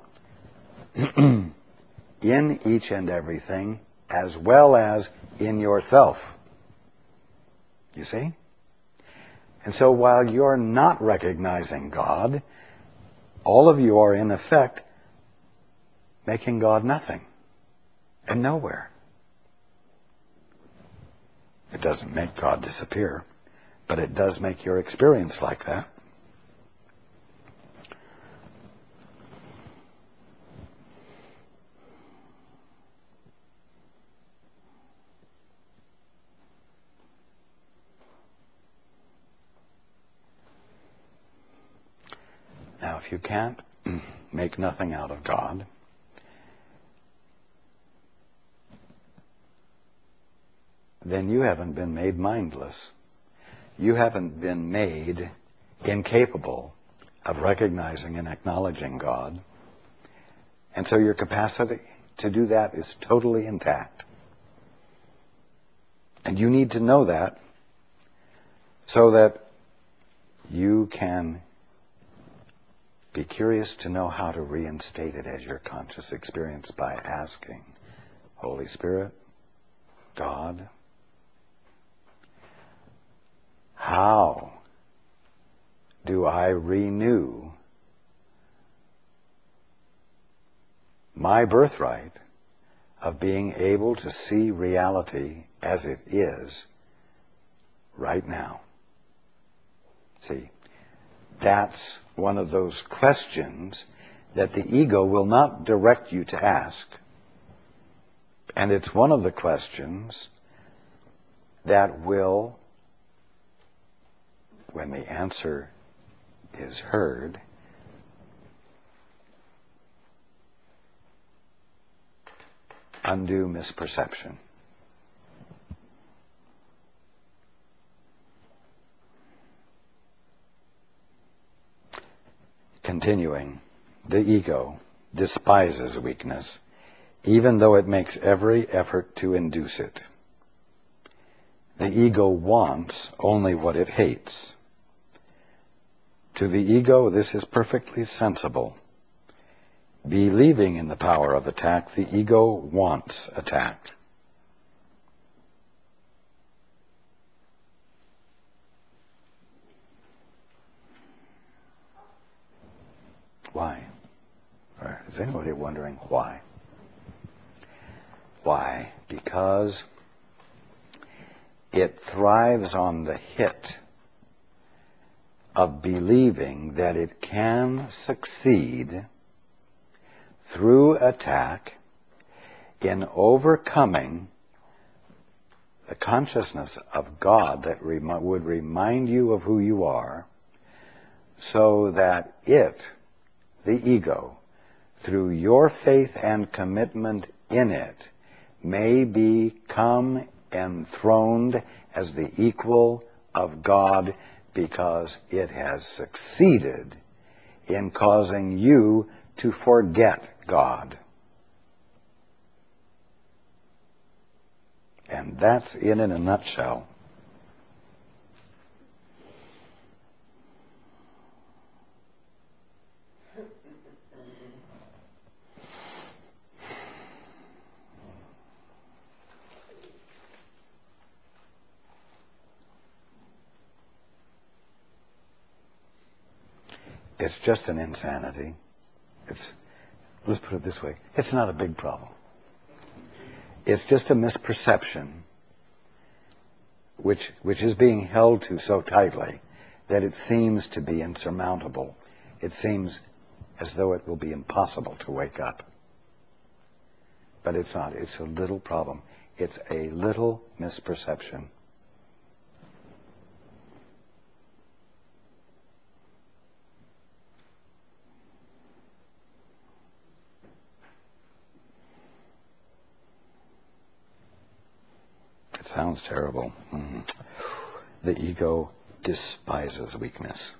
in each and everything, as well as in yourself. You see? And so while you're not recognizing God, all of you are in effect making God nothing and nowhere. It doesn't make God disappear, but it does make your experience like that. Now, if you can't make nothing out of God, then you haven't been made mindless. You haven't been made incapable of recognizing and acknowledging God. And so your capacity to do that is totally intact. And you need to know that so that you can be curious to know how to reinstate it as your conscious experience by asking, Holy Spirit, God, how do I renew my birthright of being able to see reality as it is right now? See, that's one of those questions that the ego will not direct you to ask. And it's one of the questions that will, when the answer is heard, undo misperception. Continuing, the ego despises weakness, even though it makes every effort to induce it. The ego wants only what it hates. To the ego, this is perfectly sensible. Believing in the power of attack, the ego wants attack. Why? Or is anybody wondering why? Why? Because it thrives on the hit of believing that it can succeed through attack in overcoming the consciousness of God that would remind you of who you are, so that it, the ego, through your faith and commitment in it, may become enthroned as the equal of God, because it has succeeded in causing you to forget God. And that's it in a nutshell. It's just an insanity. Let's put it this way, it's not a big problem. It's just a misperception which is being held to so tightly that it seems to be insurmountable. It seems as though it will be impossible to wake up. But it's not. It's a little problem. It's a little misperception. It sounds terrible. The ego despises weakness.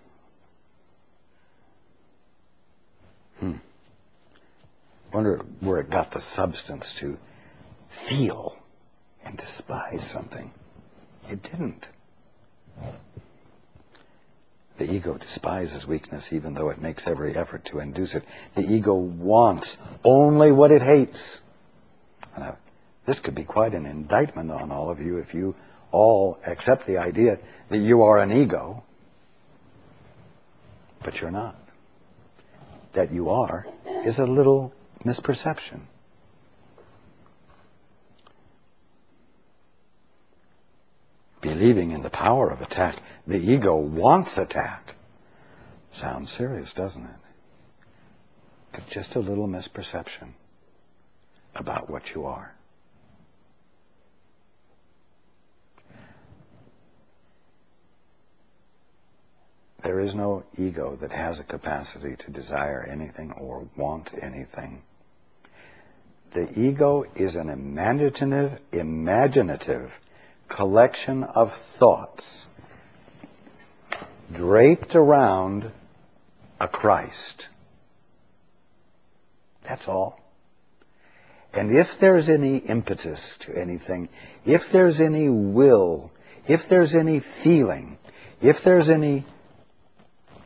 Wonder where it got the substance to feel and despise something. It didn't. The ego despises weakness even though it makes every effort to induce it. The ego wants only what it hates. Now, this could be quite an indictment on all of you if you all accept the idea that you are an ego, but you're not. That you are is a little misperception. Believing in the power of attack, the ego wants attack. Sounds serious, doesn't it? It's just a little misperception about what you are. There is no ego that has a capacity to desire anything or want anything. The ego is an imaginative collection of thoughts draped around a Christ. That's all. And if there's any impetus to anything, if there's any will, if there's any feeling, if there's any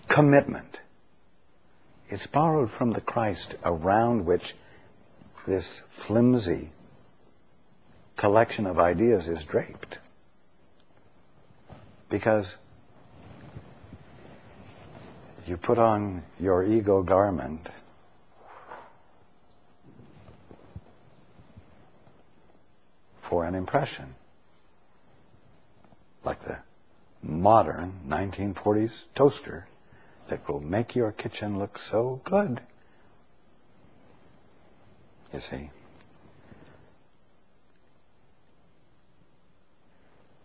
commitment, it's borrowed from the Christ around which this flimsy collection of ideas is draped. Because you put on your ego garment for an impression, like the modern 1940s toaster that will make your kitchen look so good. You see?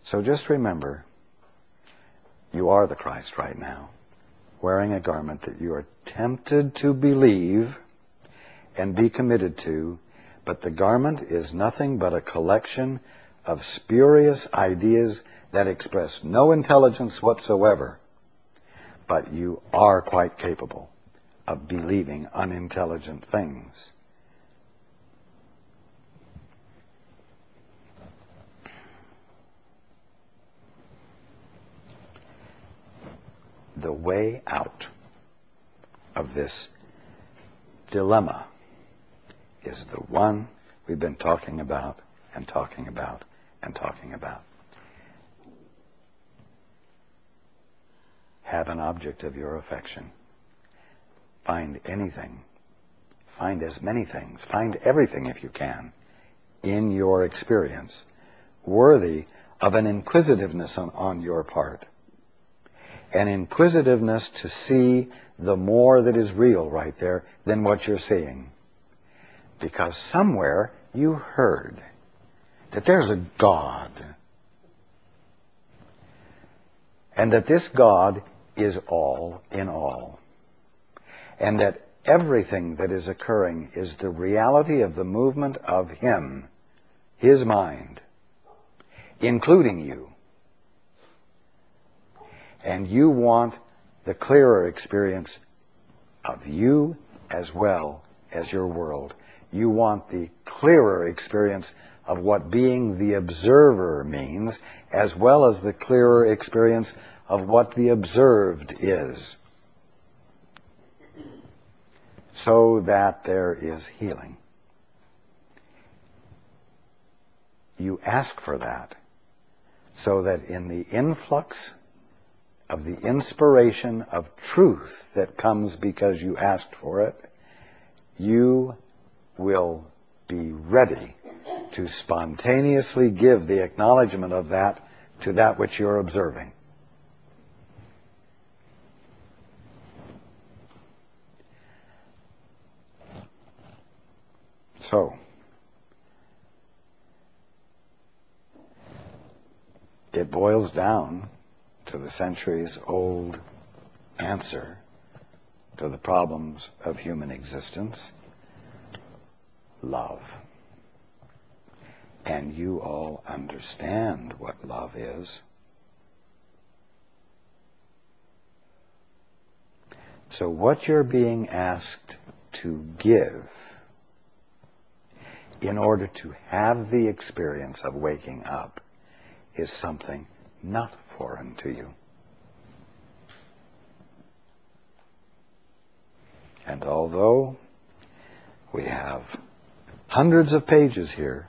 So just remember, you are the Christ right now, wearing a garment that you are tempted to believe and be committed to, but the garment is nothing but a collection of spurious ideas that express no intelligence whatsoever. But you are quite capable of believing unintelligent things. The way out of this dilemma is the one we've been talking about and talking about and talking about. Have an object of your affection. Find anything. Find as many things. Find everything, if you can, in your experience, worthy of an inquisitiveness on your part. An inquisitiveness to see the more that is real right there than what you're seeing. Because somewhere you heard that there's a God. And that this God is all in all. And that everything that is occurring is the reality of the movement of Him, His mind, including you. And you want the clearer experience of you as well as your world. You want the clearer experience of what being the observer means, as well as the clearer experience of what the observed is, so that there is healing. You ask for that, so that in the influx of the inspiration of truth that comes because you asked for it, you will be ready to spontaneously give the acknowledgement of that to that which you're observing. So, it boils down to the centuries-old answer to the problems of human existence: love. And you all understand what love is. So what you're being asked to give in order to have the experience of waking up is something not foreign to you. And although we have hundreds of pages here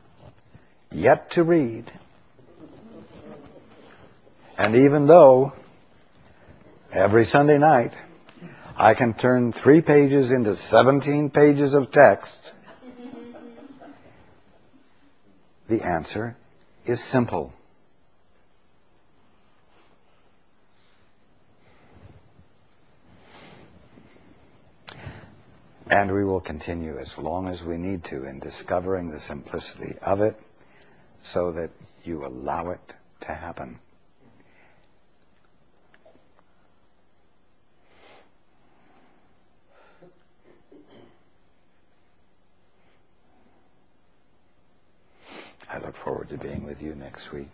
yet to read, and even though every Sunday night I can turn 3 pages into 17 pages of text, the answer is simple. And we will continue as long as we need to in discovering the simplicity of it so that you allow it to happen. I look forward to being with you next week.